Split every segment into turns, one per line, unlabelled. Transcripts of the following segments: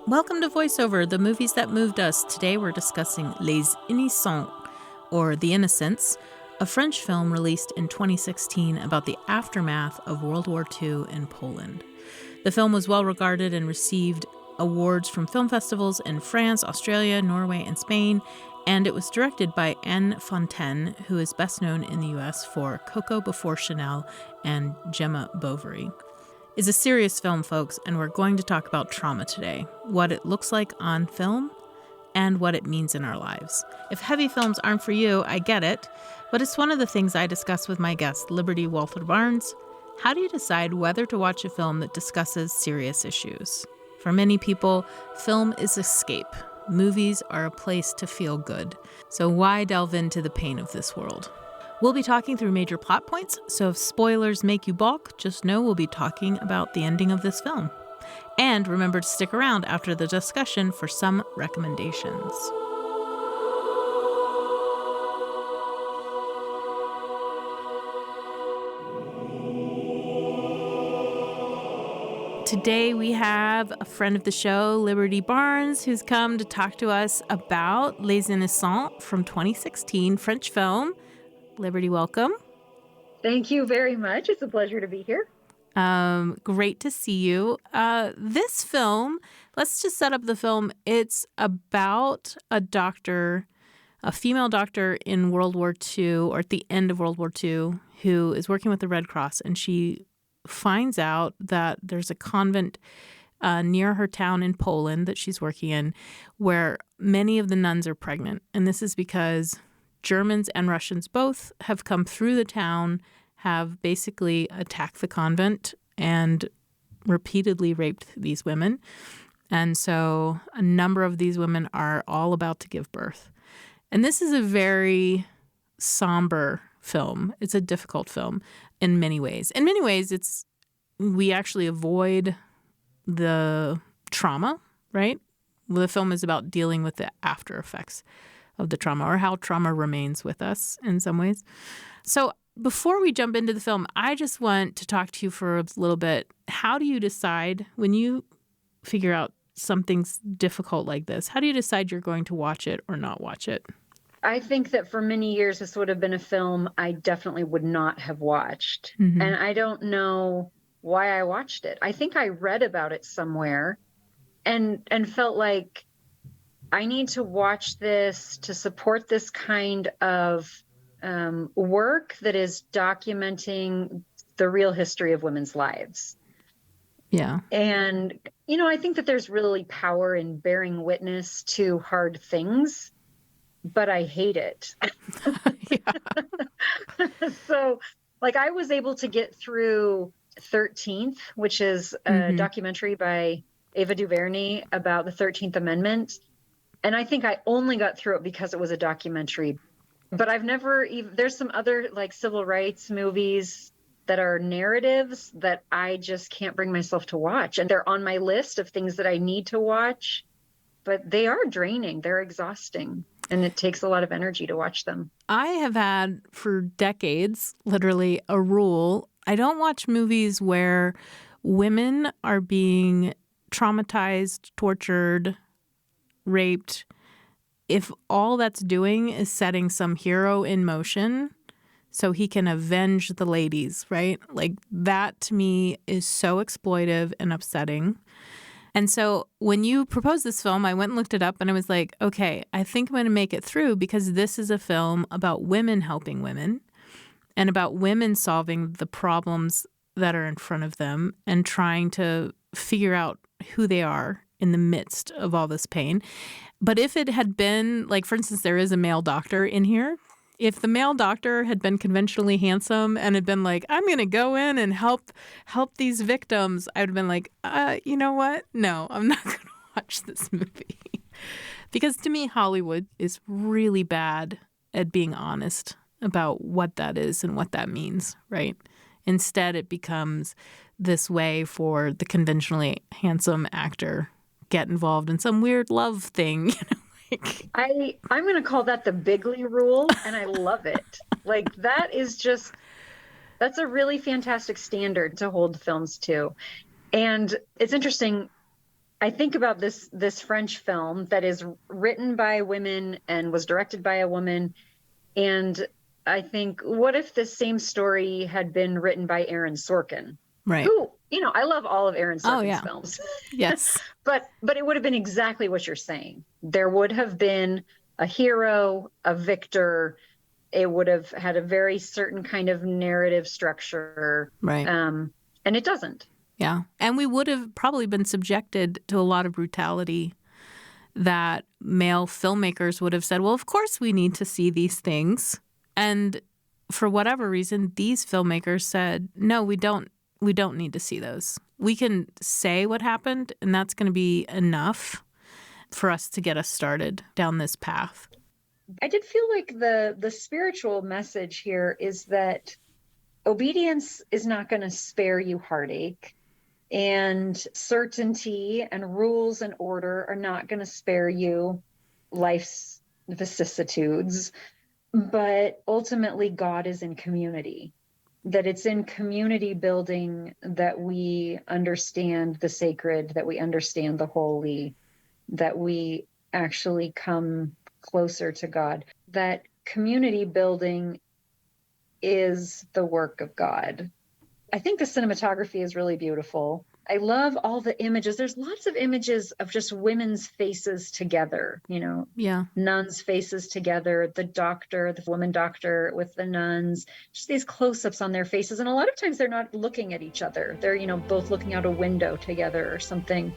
Welcome to VoiceOver, the movies that moved us. Today we're discussing Les Innocents, or The Innocents, a French film released in 2016 about the aftermath of World War II in Poland. The film was well regarded and received awards from film festivals in France, Australia, Norway, and Spain, and it was directed by Anne Fontaine, who is best known in the US for Coco Before Chanel and Gemma Bovary. It's a serious film, folks, and we're going to talk about trauma today, what it looks like on film, and what it means in our lives. If heavy films aren't for you, I get it, but it's one of the things I discuss with my guest, Liberty Walther Barnes. How do you decide whether to watch a film that discusses serious issues? For many people, film is escape. Movies are a place to feel good. So why delve into the pain of this world? We'll be talking through major plot points, so if spoilers make you balk, just know we'll be talking about the ending of this film. And remember to stick around after the discussion for some recommendations. Today we have a friend of the show, Liberty Barnes, who's come to talk to us about Les Innocents from 2016, French film. Liberty, welcome.
Thank you very much. It's a pleasure to be here.
Great to see you. This film, let's just set up the film. It's about a doctor, a female doctor in World War II, or at the end of World War II, who is working with the Red Cross, and she finds out that there's a convent near her town in Poland that she's working in where many of the nuns are pregnant. And this is because Germans and Russians both have come through the town, have basically attacked the convent and repeatedly raped these women. And so a number of these women are all about to give birth. And this is a very somber film. It's a difficult film in many ways. In many ways, we actually avoid the trauma, right? The film is about dealing with the after effects of the trauma, or how trauma remains with us in some ways. So before we jump into the film, I just want to talk to you for a little bit. How do you decide when you figure out something's difficult like this? How do you decide you're going to watch it or not watch it?
I think that for many years, this would have been a film I definitely would not have watched.
Mm-hmm.
And I don't know why I watched it. I think I read about it somewhere and felt like I need to watch this to support this kind of work that is documenting the real history of women's lives.
Yeah.
And, I think that there's really power in bearing witness to hard things, but I hate it. So, I was able to get through 13th, which is a documentary by Ava DuVernay about the 13th Amendment. And I think I only got through it because it was a documentary. But I've never even, there's some other civil rights movies that are narratives that I just can't bring myself to watch. And they're on my list of things that I need to watch, but they are draining. They're exhausting. And it takes a lot of energy to watch them.
I have had for decades, literally, a rule. I don't watch movies where women are being traumatized, tortured, raped, if all that's doing is setting some hero in motion so he can avenge the ladies, right? That to me is so exploitive and upsetting. And so when you proposed this film, I went and looked it up and I was like, okay, I think I'm going to make it through because this is a film about women helping women and about women solving the problems that are in front of them and trying to figure out who they are in the midst of all this pain. But if it had been, for instance, there is a male doctor in here. If the male doctor had been conventionally handsome and had been like, I'm going to go in and help these victims, I would have been like, you know what? No, I'm not going to watch this movie. Because to me, Hollywood is really bad at being honest about what that is and what that means, right? Instead, it becomes this way for the conventionally handsome actor get involved in some weird love thing.
I'm going to call that the Bigley rule, and I love it. That's a really fantastic standard to hold films to. And it's interesting. I think about this French film that is written by women and was directed by a woman. And I think, what if this same story had been written by Aaron Sorkin?
Right.
Who, I love all of Aaron
Oh,
Sorkin's
yeah.
films.
Yes.
But it would have been exactly what you're saying. There would have been a hero, a victor. It would have had a very certain kind of narrative structure.
Right.
And it doesn't.
Yeah. And we would have probably been subjected to a lot of brutality that male filmmakers would have said, well, of course we need to see these things. And for whatever reason, these filmmakers said, no, we don't need to see those. We can say what happened, and that's going to be enough for us to get us started down this path.
I did feel like the spiritual message here is that obedience is not going to spare you heartache, and certainty and rules and order are not going to spare you life's vicissitudes. But ultimately, God is in community, that it's in community building that we understand the sacred, that we understand the holy, that we actually come closer to God. That community building is the work of God. I think the cinematography is really beautiful. I love all the images. There's lots of images of just women's faces together,
Yeah.
nuns' faces together, the doctor, the woman doctor with the nuns, just these close-ups on their faces. And a lot of times they're not looking at each other. They're, both looking out a window together or something.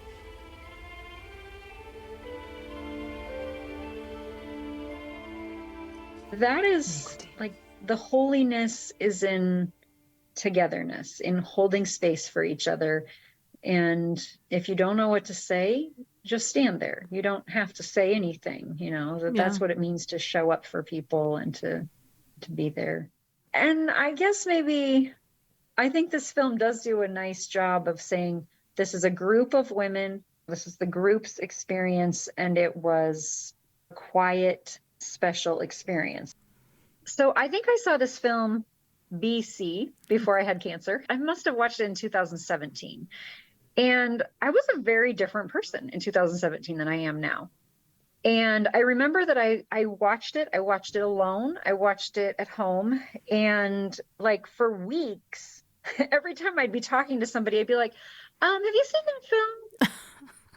That is like the holiness is in togetherness, in holding space for each other. And if you don't know what to say, just stand there. You don't have to say anything, that's what it means to show up for people and to be there. And I guess I think this film does do a nice job of saying this is a group of women, this is the group's experience, and it was a quiet, special experience. So I think I saw this film BC, before I had cancer. I must have watched it in 2017. And I was a very different person in 2017 than I am now. And I remember that I watched it. I watched it alone. I watched it at home. And like for weeks, every time I'd be talking to somebody, I'd be like, have you seen that film?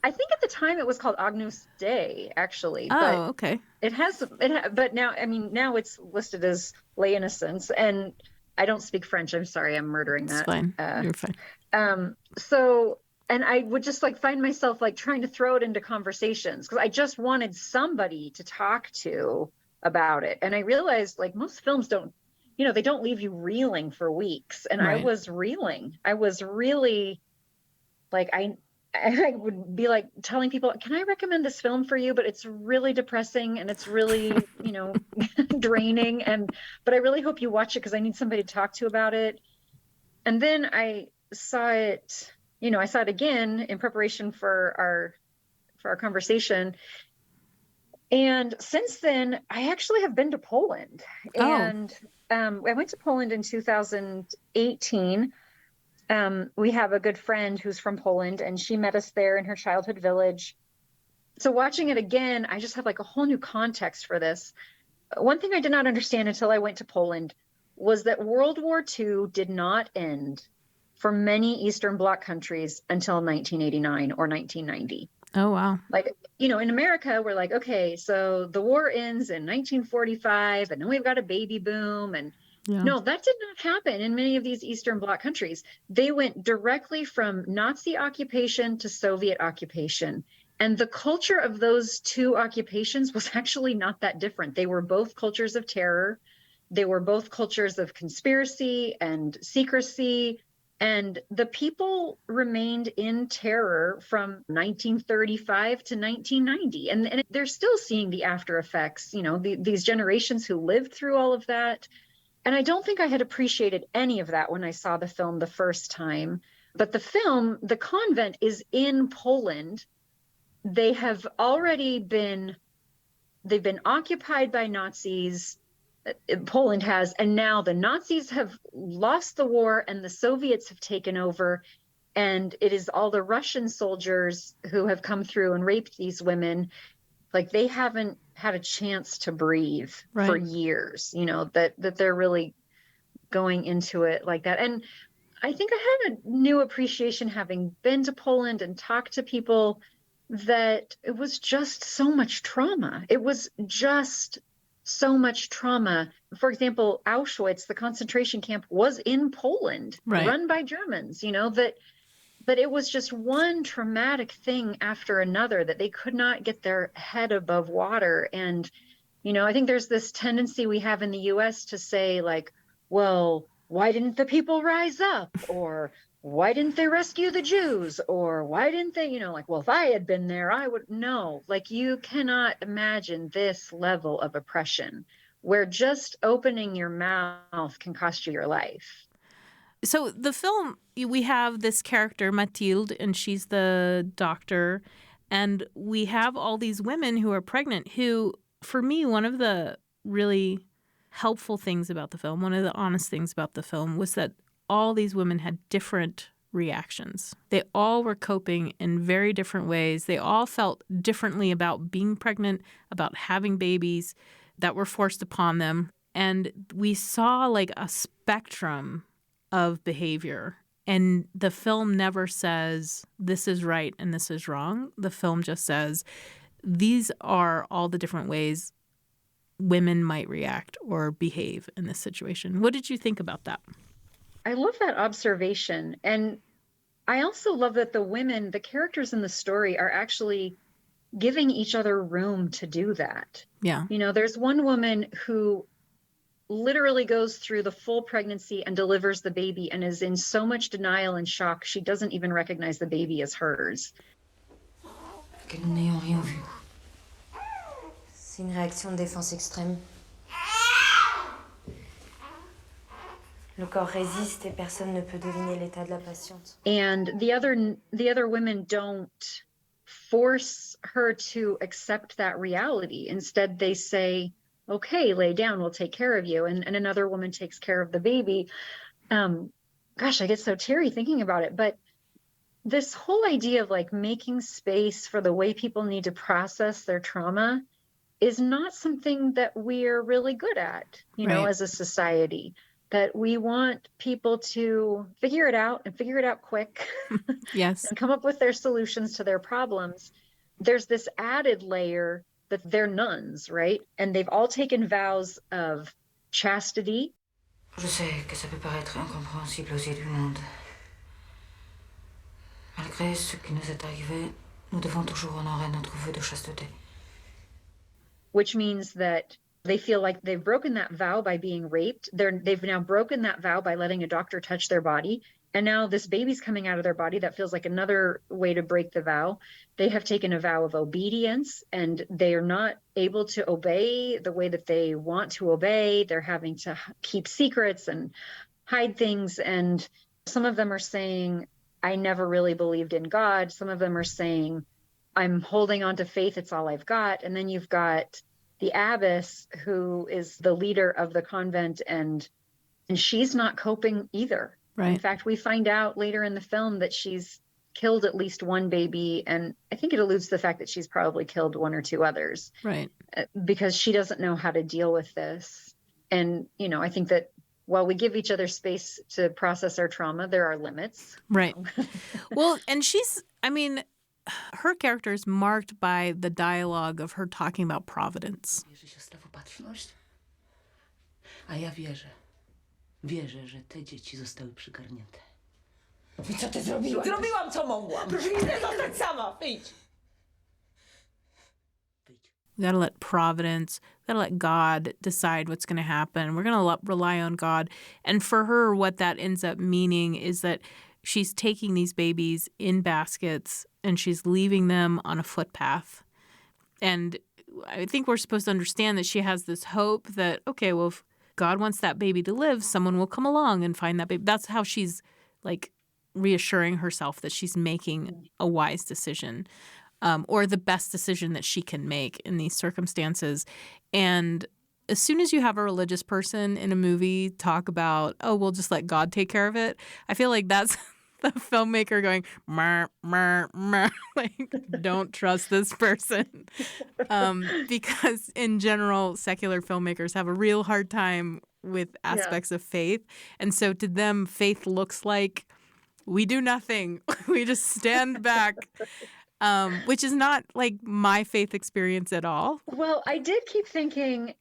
I think at the time it was called Agnus Dei, actually.
Oh,
but
okay.
But now, now it's listed as Lay Innocence. And I don't speak French. I'm sorry. I'm murdering that.
It's fine. You're fine.
And I would just find myself trying to throw it into conversations because I just wanted somebody to talk to about it. And I realized most films don't, they don't leave you reeling for weeks. And right. I was reeling. I was really I would be telling people, can I recommend this film for you? But it's really depressing and it's really, draining. But I really hope you watch it because I need somebody to talk to about it. And then I saw it, I saw it again in preparation for our conversation. And since then, I actually have been to Poland. Oh. And I went to Poland in 2018. We have a good friend who's from Poland, and she met us there in her childhood village. So watching it again, I just have a whole new context for this. One thing I did not understand until I went to Poland was that World War II did not end for many Eastern Bloc countries until 1989 or 1990.
Oh, wow.
In America, we're okay, so the war ends in 1945, and then we've got a baby boom. And yeah. No, that did not happen in many of these Eastern Bloc countries. They went directly from Nazi occupation to Soviet occupation. And the culture of those two occupations was actually not that different. They were both cultures of terror. They were both cultures of conspiracy and secrecy. And the people remained in terror from 1935 to 1990. And they're still seeing the after effects, these generations who lived through all of that. And I don't think I had appreciated any of that when I saw the film the first time. But the film, The Convent, is in Poland. They have already been occupied by Nazis. Poland has, and now the Nazis have lost the war and the Soviets have taken over. And it is all the Russian soldiers who have come through and raped these women. Like, they haven't had a chance to breathe for years, that they're really going into it like that. And I think I had a new appreciation, having been to Poland and talked to people, that it was just so much trauma. It was just so much trauma. For example, Auschwitz, the concentration camp, was in Poland, run by Germans, that it was just one traumatic thing after another, that they could not get their head above water. And, I think there's this tendency we have in the US to say, like, well, why didn't the people rise up? Or why didn't they rescue the Jews? Or why didn't they, like, well, if I had been there, I would. No, like, you cannot imagine this level of oppression where just opening your mouth can cost you your life.
So the film, we have this character, Mathilde, and she's the doctor. And we have all these women who are pregnant who, for me, one of the really helpful things about the film, one of the honest things about the film, was that all these women had different reactions. They all were coping in very different ways. They all felt differently about being pregnant, about having babies that were forced upon them. And we saw like a spectrum of behavior. And the film never says this is right and this is wrong. The film just says these are all the different ways women might react or behave in this situation. What did you think about that?
I love that observation. And I also love that the women, the characters in the story, are actually giving each other room to do that.
Yeah.
There's one woman who literally goes through the full pregnancy and delivers the baby and is in so much denial and shock, she doesn't even recognize the baby as hers.
Que nous n'ayons rien vu. C'est une réaction de défense extrême. Le corps résiste et personne ne peut deviner l'état de la patiente.
And the other women don't force her to accept that reality. Instead, they say, okay, lay down, we'll take care of you. And another woman takes care of the baby. Gosh, I get so teary thinking about it. But this whole idea of like making space for the way people need to process their trauma is not something that we're really good at, as a society. That we want people to figure it out and figure it out quick.
Yes.
And come up with their solutions to their problems. There's this added layer that they're nuns, right? And they've all taken vows of chastity.
Je sais que ça peut paraître incompréhensible aux yeux du monde. Malgré ce qui nous est arrivé, nous devons toujours honorer notre vœu de chasteté.
Which means that they feel like they've broken that vow by being raped. They've now broken that vow by letting a doctor touch their body. And now this baby's coming out of their body. That feels like another way to break the vow. They have taken a vow of obedience, and they are not able to obey the way that they want to obey. They're having to keep secrets and hide things. And some of them are saying, I never really believed in God. Some of them are saying, I'm holding on to faith. It's all I've got. And then you've got the abbess, who is the leader of the convent, and she's not coping either.
Right.
In fact, we find out later in the film that she's killed at least one baby, and I think it alludes to the fact that she's probably killed one or two others.
Right.
Because she doesn't know how to deal with this. And, I think that while we give each other space to process our trauma, there are limits.
Right. Well, and her character is marked by the dialogue of her talking about providence.
Wierzy się w opatrzność? A ja wierzę. Wierzę, że te dzieci zostały przygarnięte.
I co ty zrobiłaś? Zrobiłam, co mogłam. Proszę nie zostać sama. Wyjdź.
We got to let providence, we got to let God decide what's going to happen. We're going to rely on God. And for her, what that ends up meaning is that she's taking these babies in baskets and she's leaving them on a footpath. And I think we're supposed to understand that she has this hope that, okay, well, if God wants that baby to live, someone will come along and find that baby. That's how she's like reassuring herself that she's making a wise decision. Or the best decision that she can make in these circumstances. And as soon as you have a religious person in a movie talk about, oh, we'll just let God take care of it, I feel like that's the filmmaker going, mer, mer, mer, like, don't trust this person. Because in general, secular filmmakers have a real hard time with aspects of faith. And so to them, faith looks like we do nothing. We just stand back, which is not like my faith experience at all.
Well, I did keep thinking,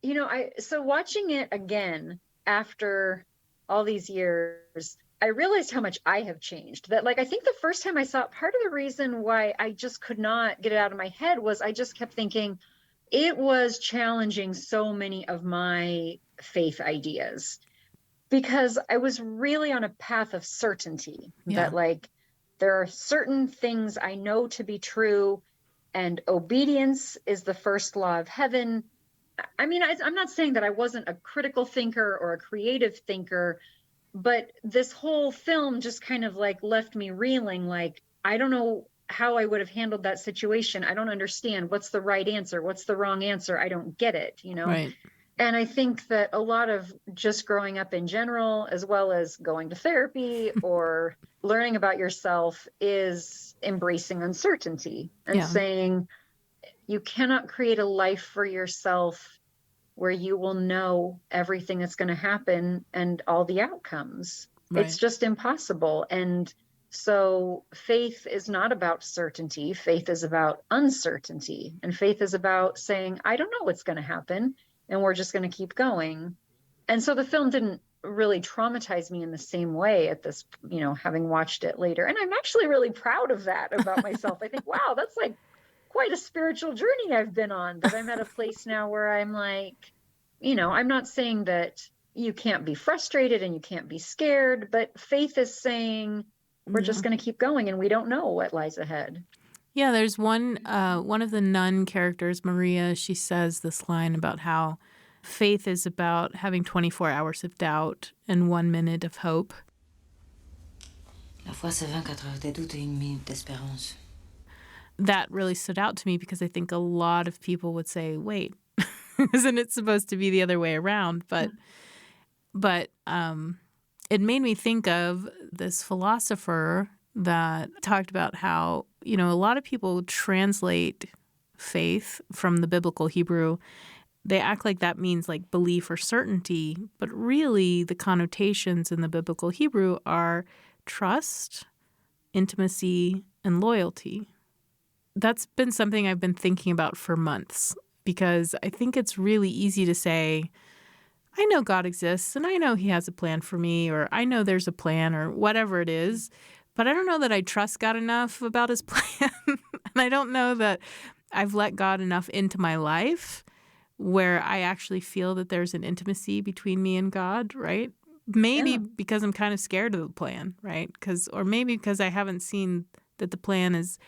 so watching it again after all these years, I realized how much I have changed. That, like, I think the first time I saw it, part of the reason why I just could not get it out of my head was I just kept thinking it was challenging so many of my faith ideas, because I was really on a path of certainty that, like, there are certain things I know to be true, and obedience is the first law of heaven. I mean, I'm not saying that I wasn't a critical thinker or a creative thinker, but this whole film just kind of like left me reeling. Like, I don't know how I would have handled that situation. I don't understand. What's the right answer? What's the wrong answer? I don't get it,
Right.
And I think that a lot of just growing up in general, as well as going to therapy or learning about yourself, is embracing uncertainty and saying you cannot create a life for yourself where you will know everything that's going to happen and all the outcomes.
Right.
It's just impossible. And so faith is not about certainty. Faith is about uncertainty. And faith is about saying, I don't know what's going to happen, and we're just going to keep going. And so the film didn't really traumatize me in the same way at this, having watched it later. And I'm actually really proud of that about myself. I think, wow, that's like quite a spiritual journey I've been on, that I'm at a place now where I'm like, I'm not saying that you can't be frustrated and you can't be scared, but faith is saying we're just going to keep going and we don't know what lies ahead.
Yeah, there's one of the nun characters, Maria, she says this line about how faith is about having 24 hours of doubt and 1 minute of hope.
La foi, c'est 24 heures de doute et 1 minute d'espérance.
That really stood out to me because I think a lot of people would say, wait, isn't it supposed to be the other way around? But it made me think of this philosopher that talked about how, a lot of people translate faith from the biblical Hebrew. They act like that means like belief or certainty, but really the connotations in the biblical Hebrew are trust, intimacy, and loyalty. That's been something I've been thinking about for months, because I think it's really easy to say, I know God exists and I know he has a plan for me, or I know there's a plan, or whatever it is, but I don't know that I trust God enough about his plan. And I don't know that I've let God enough into my life where I actually feel that there's an intimacy between me and God, right? Maybe because I'm kind of scared of the plan, right? Or maybe because I haven't seen that the plan is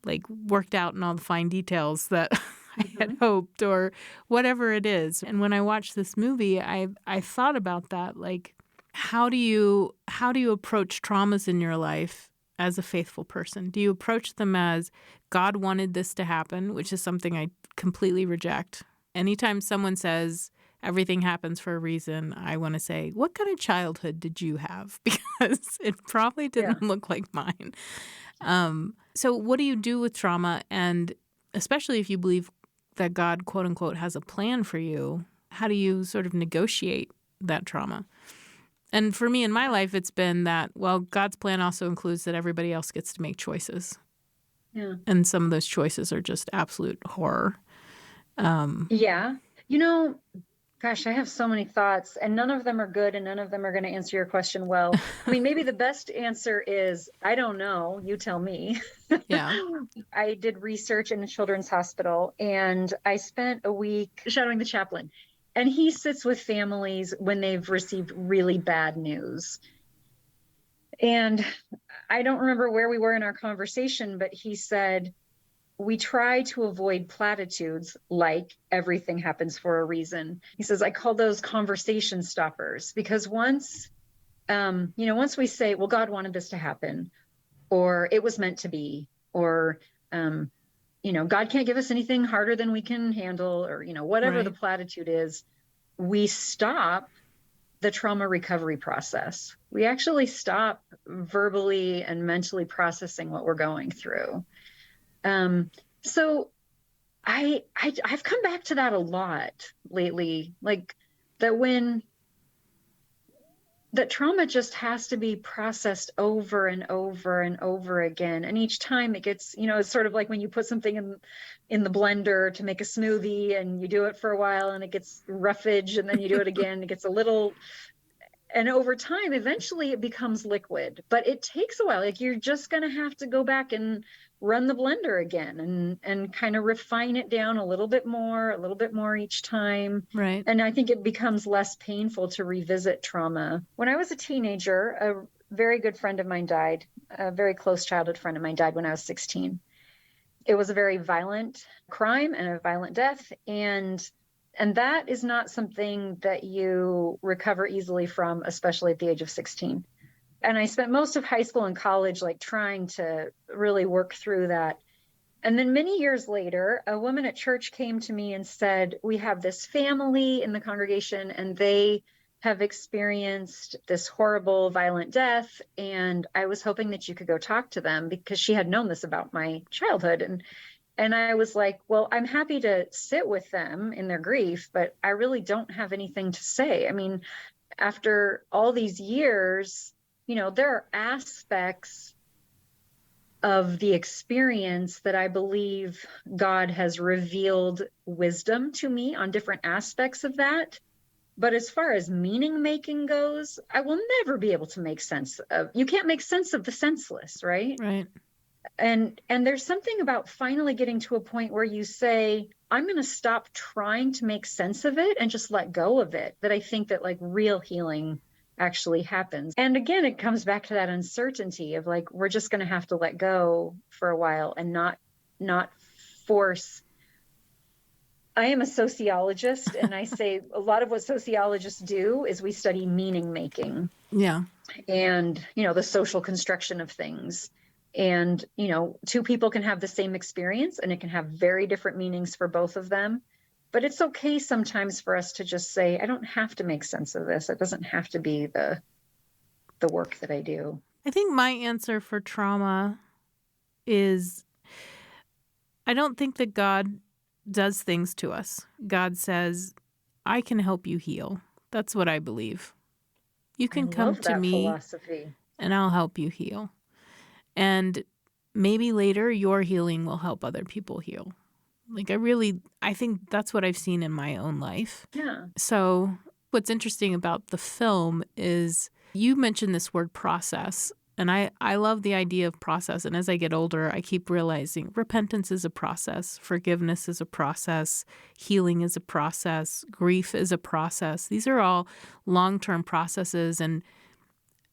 like worked out in all the fine details that I had hoped, or whatever it is. And when I watched this movie, I thought about that. Like, how do you approach traumas in your life as a faithful person? Do you approach them as God wanted this to happen, which is something I completely reject? Anytime someone says everything happens for a reason, I want to say, what kind of childhood did you have? Because it probably didn't look like mine. So what do you do with trauma? And especially if you believe that God, quote unquote, has a plan for you, how do you sort of negotiate that trauma? And for me in my life, it's been that, well, God's plan also includes that everybody else gets to make choices.
Yeah.
And some of those choices are just absolute horror.
Gosh, I have so many thoughts, and none of them are good, and none of them are going to answer your question well. I mean, maybe the best answer is, I don't know. You tell me.
Yeah.
I did research in a children's hospital, and I spent a week shadowing the chaplain. And he sits with families when they've received really bad news. And I don't remember where we were in our conversation, but he said, we try to avoid platitudes like everything happens for a reason. He says, I call those conversation stoppers, because once we say, well, God wanted this to happen, or it was meant to be, or, God can't give us anything harder than we can handle, or, whatever the platitude is, we stop the trauma recovery process. We actually stop verbally and mentally processing what we're going through. So I've come back to that a lot lately, like that trauma just has to be processed over and over and over again. And each time it gets, it's sort of like when you put something in the blender to make a smoothie and you do it for a while and it gets roughage and then you do it again, it gets a little, and over time, eventually it becomes liquid, but it takes a while. Like you're just going to have to go back and run the blender again and kind of refine it down a little bit more each time.
Right.
And I think it becomes less painful to revisit trauma. When I was a teenager, a very good friend of mine died. A very close childhood friend of mine died when I was 16. It was a very violent crime and a violent death. And that is not something that you recover easily from, especially at the age of 16. And I spent most of high school and college like trying to really work through that. And then many years later, a woman at church came to me and said, we have this family in the congregation and they have experienced this horrible, violent death. And I was hoping that you could go talk to them, because she had known this about my childhood. And I was like, well, I'm happy to sit with them in their grief, but I really don't have anything to say. I mean, after all these years, there are aspects of the experience that I believe God has revealed wisdom to me on different aspects of that. But as far as meaning making goes, I will never be able to make sense of, you can't make sense of the senseless, right?
Right.
And there's something about finally getting to a point where you say, I'm going to stop trying to make sense of it and just let go of it, that I think that like real healing actually happens. And again, it comes back to that uncertainty of like, we're just going to have to let go for a while and not force. I am a sociologist, and I say a lot of what sociologists do is we study meaning making.
Yeah.
And, the social construction of things. And, two people can have the same experience and it can have very different meanings for both of them. But it's okay sometimes for us to just say, I don't have to make sense of this. It doesn't have to be the work that I do.
I think my answer for trauma is I don't think that God does things to us. God says, I can help you heal. That's what I believe. You can come to me
philosophy,
and I'll help you heal. And maybe later your healing will help other people heal. Like I think that's what I've seen in my own life.
Yeah.
So what's interesting about the film is you mentioned this word process. And I love the idea of process. And as I get older, I keep realizing repentance is a process. Forgiveness is a process. Healing is a process. Grief is a process. These are all long-term processes. And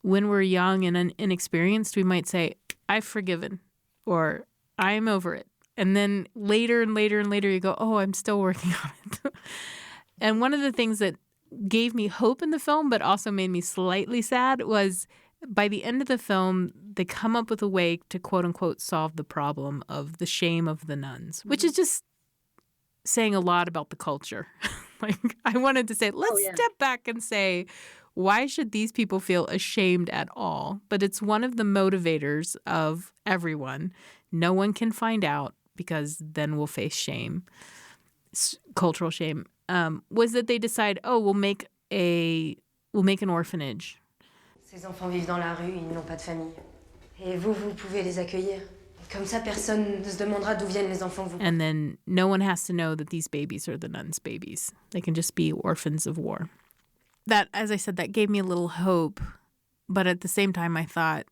when we're young and inexperienced, we might say, I've forgiven, or I'm over it. And then later and later and later you go, oh, I'm still working on it. And one of the things that gave me hope in the film but also made me slightly sad was by the end of the film, they come up with a way to, quote unquote, solve the problem of the shame of the nuns, which is just saying a lot about the culture. Like I wanted to say, let's step back and say, why should these people feel ashamed at all? But it's one of the motivators of everyone. No one can find out because then we'll face shame, cultural shame. Was that they decide, we'll make an orphanage.
Ces enfants vivent dans la rue, ils n'ont pas de famille. Et vous pouvez les accueillir. Comme ça, personne ne se demandera d'où viennent les enfants.
And then no one has to know that these babies are the nuns' babies. They can just be orphans of war. That, as I said, that gave me a little hope. But at the same time, I thought,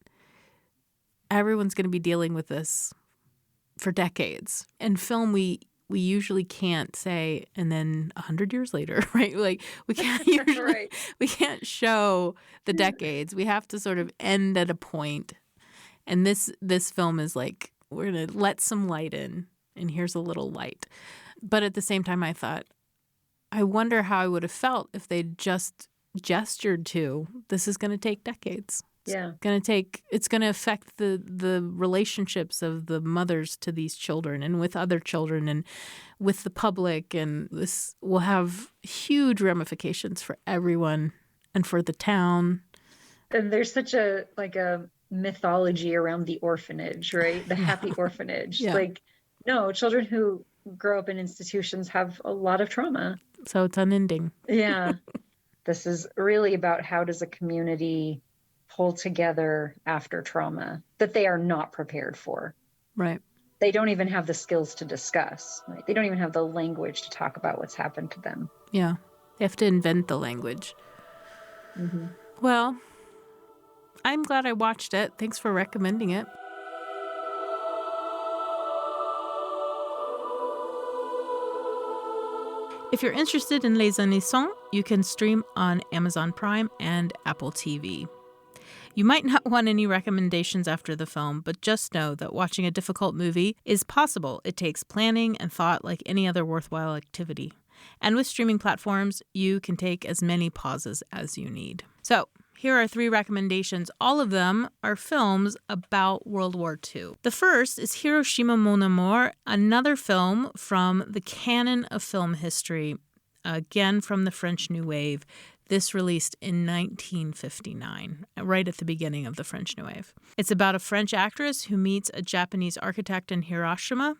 everyone's going to be dealing with this for decades. In film, we usually can't say, and then 100 years later, right? Like we can't usually, we can't show the decades. We have to sort of end at a point. And this film is like, we're going to let some light in, and here's a little light. But at the same time, I thought, I wonder how I would have felt if they'd just gestured to, this is going to take decades.
Yeah.
It's going to affect the relationships of the mothers to these children and with other children and with the public. And this will have huge ramifications for everyone and for the town.
And there's such a mythology around the orphanage, right? The happy orphanage.
Yeah.
No, children who grow up in institutions have a lot of trauma.
So it's unending.
Yeah. This is really about how does a community pull together after trauma that they are not prepared for.
Right.
They don't even have the skills to discuss, right? They don't even have the language to talk about what's happened to them.
Yeah. They have to invent the language.
Mm-hmm.
Well, I'm glad I watched it. Thanks for recommending it. If you're interested in Les Innocents, you can stream on Amazon Prime and Apple TV. You might not want any recommendations after the film, but just know that watching a difficult movie is possible. It takes planning and thought like any other worthwhile activity. And with streaming platforms, you can take as many pauses as you need. So, here are 3 recommendations. All of them are films about World War II. The first is Hiroshima Mon Amour, another film from the canon of film history, again from the French New Wave. This released in 1959, right at the beginning of the French New Wave. It's about a French actress who meets a Japanese architect in Hiroshima,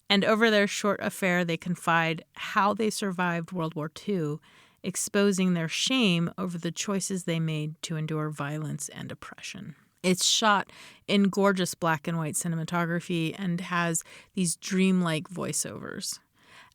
and over their short affair, they confide how they survived World War II, exposing their shame over the choices they made to endure violence and oppression. It's shot in gorgeous black and white cinematography and has these dreamlike voiceovers.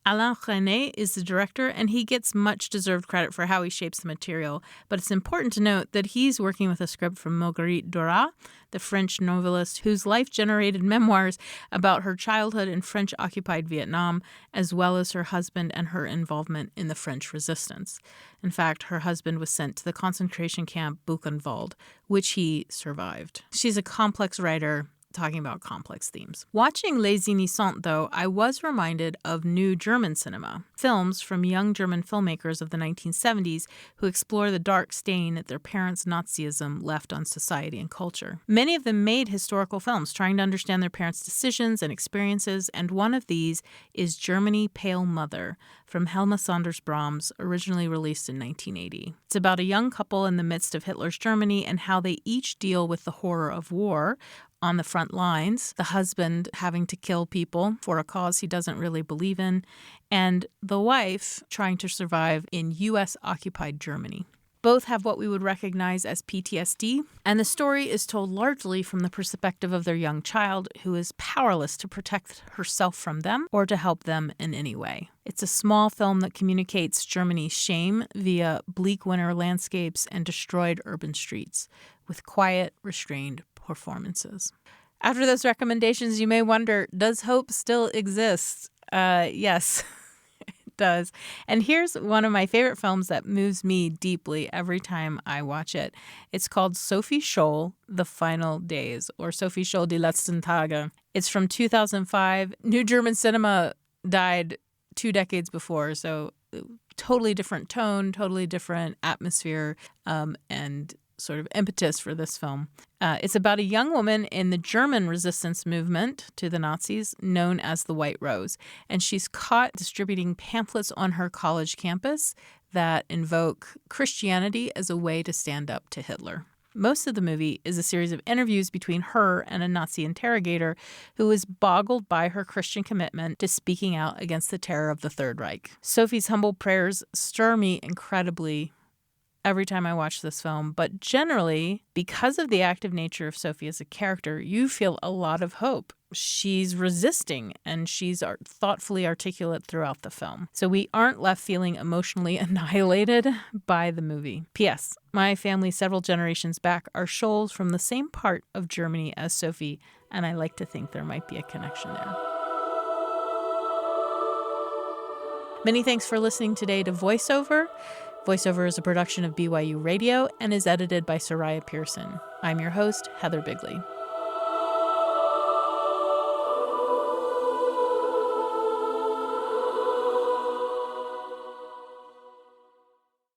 Alain Resnais is the director, and he gets much deserved credit for how he shapes the material, but it's important to note that he's working with a script from Marguerite Duras, the French novelist whose life generated memoirs about her childhood in French-occupied Vietnam, as well as her husband and her involvement in the French resistance. In fact, her husband was sent to the concentration camp Buchenwald, which he survived. She's a complex writer, talking about complex themes. Watching Les Innocents, though, I was reminded of new German cinema, films from young German filmmakers of the 1970s who explore the dark stain that their parents' Nazism left on society and culture. Many of them made historical films trying to understand their parents' decisions and experiences, and one of these is Germany, Pale Mother, from Helma Saunders Brahms, originally released in 1980. It's about a young couple in the midst of Hitler's Germany and how they each deal with the horror of war on the front lines, the husband having to kill people for a cause he doesn't really believe in, and the wife trying to survive in U.S.-occupied Germany. Both have what we would recognize as PTSD, and the story is told largely from the perspective of their young child who is powerless to protect herself from them or to help them in any way. It's a small film that communicates Germany's shame via bleak winter landscapes and destroyed urban streets, with quiet, restrained performances. After those recommendations, you may wonder, does hope still exist? Yes, it does. And here's one of my favorite films that moves me deeply every time I watch it. It's called Sophie Scholl, The Final Days, or Sophie Scholl, Die letzten Tage. It's from 2005. New German cinema died 2 decades before, so totally different tone, totally different atmosphere, and sort of impetus for this film. It's about a young woman in the German resistance movement to the Nazis known as the White Rose, and she's caught distributing pamphlets on her college campus that invoke Christianity as a way to stand up to Hitler. Most of the movie is a series of interviews between her and a Nazi interrogator who is boggled by her Christian commitment to speaking out against the terror of the Third Reich. Sophie's humble prayers stir me incredibly every time I watch this film, but generally, because of the active nature of Sophie as a character, you feel a lot of hope. She's resisting, and she's thoughtfully articulate throughout the film. So we aren't left feeling emotionally annihilated by the movie. P.S. My family several generations back are Scholls from the same part of Germany as Sophie, and I like to think there might be a connection there. Many thanks for listening today to VoiceOver. VoiceOver is a production of BYU Radio and is edited by Soraya Pearson. I'm your host, Heather Bigley.